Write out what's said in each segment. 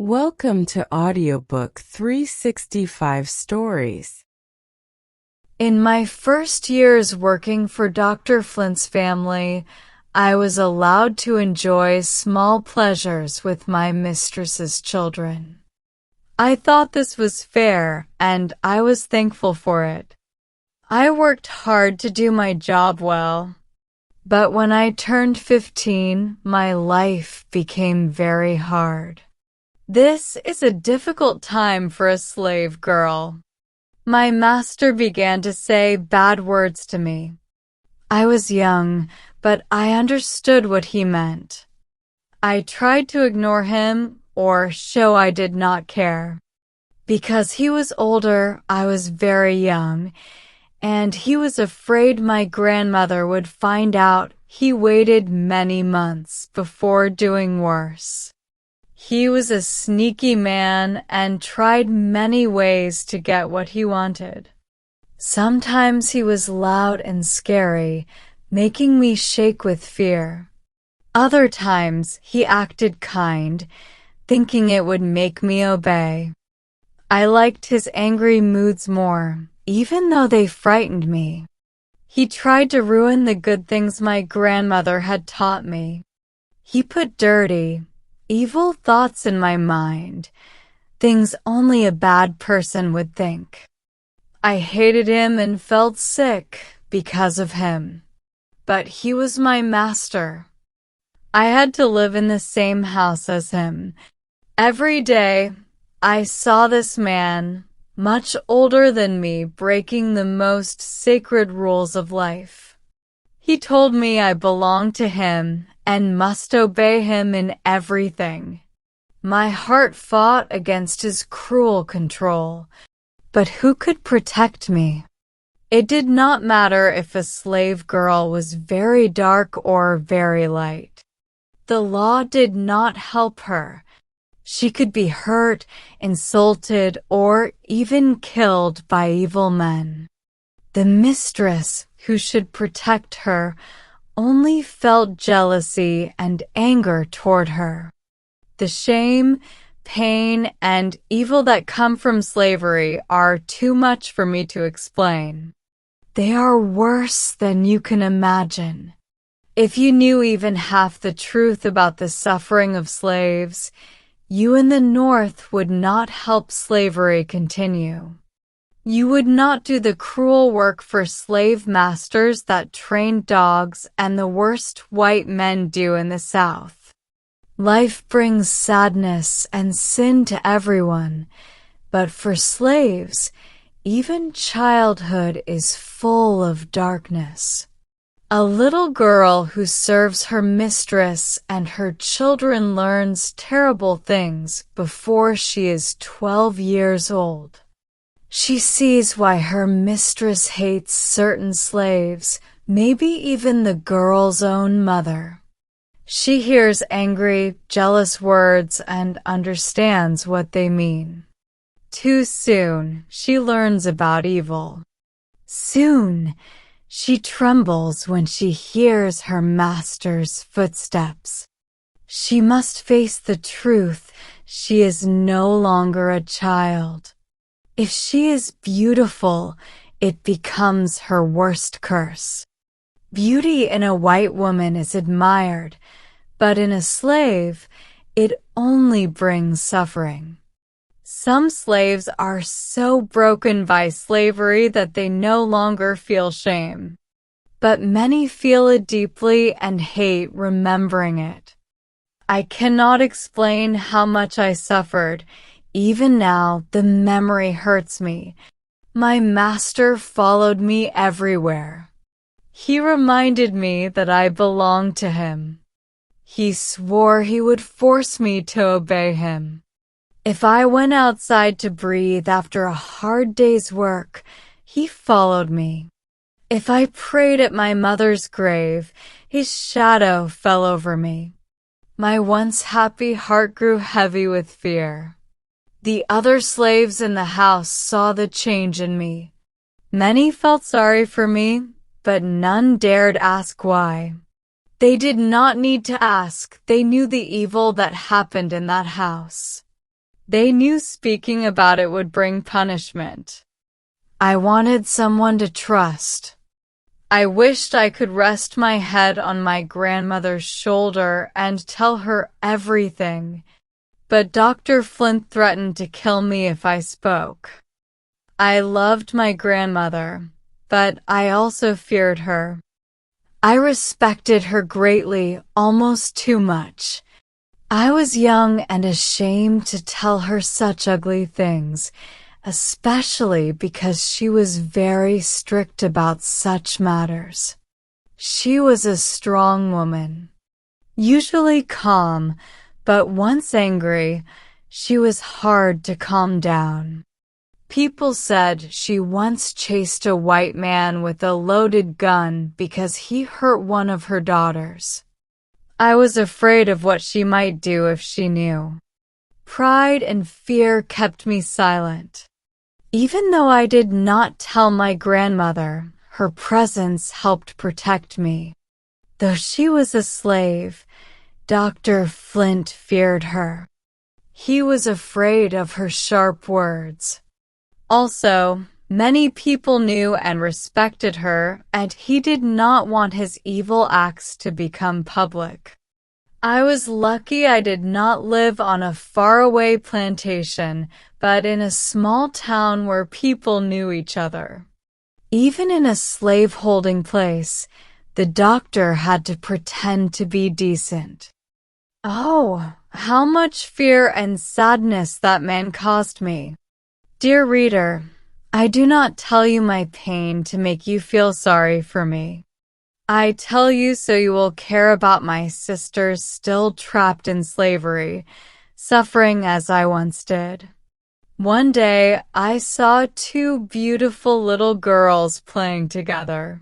Welcome to Audiobook 365 Stories. In my first years working for Dr. Flint's family, I was allowed to enjoy small pleasures with my mistress's children. I thought this was fair, and I was thankful for it. I worked hard to do my job well. But when I turned 15, my life became very hard. This is a difficult time for a slave girl. My master began to say bad words to me. I was young, but I understood what he meant. I tried to ignore him or show I did not care. Because he was older, I was very young, and he was afraid my grandmother would find out. He waited many months before doing worse. He was a sneaky man and tried many ways to get what he wanted. Sometimes he was loud and scary, making me shake with fear. Other times he acted kind, thinking it would make me obey. I liked his angry moods more, even though they frightened me. He tried to ruin the good things my grandmother had taught me. He put dirty, evil thoughts in my mind, things only a bad person would think. I hated him and felt sick because of him. But he was my master. I had to live in the same house as him. Every day, I saw this man, much older than me, breaking the most sacred rules of life. He told me I belonged to him and must obey him in everything. My heart fought against his cruel control, but who could protect me? It did not matter if a slave girl was very dark or very light. The law did not help her. She could be hurt, insulted, or even killed by evil men. The mistress, who should protect her, only felt jealousy and anger toward her. The shame, pain, and evil that come from slavery are too much for me to explain. They are worse than you can imagine. If you knew even half the truth about the suffering of slaves, you in the North would not help slavery continue. You would not do the cruel work for slave masters that trained dogs and the worst white men do in the South. Life brings sadness and sin to everyone, but for slaves, even childhood is full of darkness. A little girl who serves her mistress and her children learns terrible things before she is 12 years old. She sees why her mistress hates certain slaves, maybe even the girl's own mother. She hears angry, jealous words and understands what they mean. Too soon, she learns about evil. Soon, she trembles when she hears her master's footsteps. She must face the truth. She is no longer a child. If she is beautiful, it becomes her worst curse. Beauty in a white woman is admired, but in a slave, it only brings suffering. Some slaves are so broken by slavery that they no longer feel shame. But many feel it deeply and hate remembering it. I cannot explain how much I suffered. Even now, the memory hurts me. My master followed me everywhere. He reminded me that I belonged to him. He swore he would force me to obey him. If I went outside to breathe after a hard day's work, he followed me. If I prayed at my mother's grave, his shadow fell over me. My once happy heart grew heavy with fear. The other slaves in the house saw the change in me. Many felt sorry for me, but none dared ask why. They did not need to ask. They knew the evil that happened in that house. They knew speaking about it would bring punishment. I wanted someone to trust. I wished I could rest my head on my grandmother's shoulder and tell her everything, but Dr. Flint threatened to kill me if I spoke. I loved my grandmother, but I also feared her. I respected her greatly, almost too much. I was young and ashamed to tell her such ugly things, especially because she was very strict about such matters. She was a strong woman, usually calm, but once angry, she was hard to calm down. People said she once chased a white man with a loaded gun because he hurt one of her daughters. I was afraid of what she might do if she knew. Pride and fear kept me silent. Even though I did not tell my grandmother, her presence helped protect me. Though she was a slave, Dr. Flint feared her. He was afraid of her sharp words. Also, many people knew and respected her, and he did not want his evil acts to become public. I was lucky I did not live on a faraway plantation, but in a small town where people knew each other. Even in a slave-holding place, the doctor had to pretend to be decent. Oh, how much fear and sadness that man caused me. Dear reader, I do not tell you my pain to make you feel sorry for me. I tell you so you will care about my sisters still trapped in slavery, suffering as I once did. One day, I saw two beautiful little girls playing together.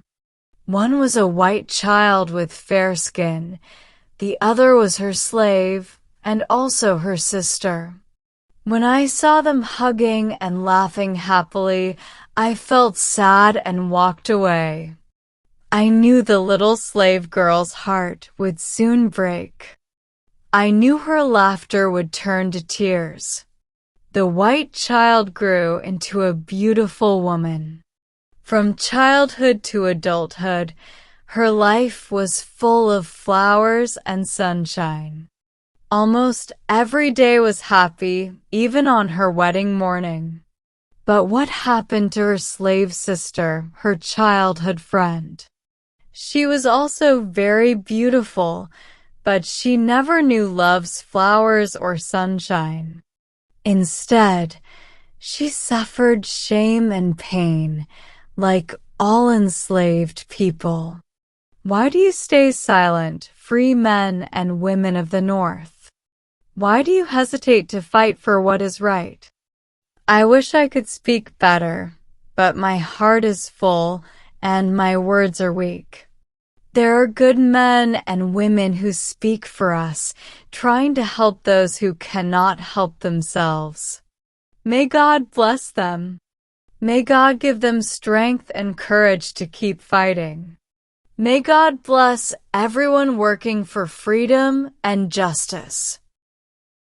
One was a white child with fair skin. The other was her slave, and also her sister. When I saw them hugging and laughing happily, I felt sad and walked away. I knew the little slave girl's heart would soon break. I knew her laughter would turn to tears. The white child grew into a beautiful woman. From childhood to adulthood, her life was full of flowers and sunshine. Almost every day was happy, even on her wedding morning. But what happened to her slave sister, her childhood friend? She was also very beautiful, but she never knew love's flowers or sunshine. Instead, she suffered shame and pain, like all enslaved people. Why do you stay silent, free men and women of the North? Why do you hesitate to fight for what is right? I wish I could speak better, but my heart is full and my words are weak. There are good men and women who speak for us, trying to help those who cannot help themselves. May God bless them. May God give them strength and courage to keep fighting. May God bless everyone working for freedom and justice.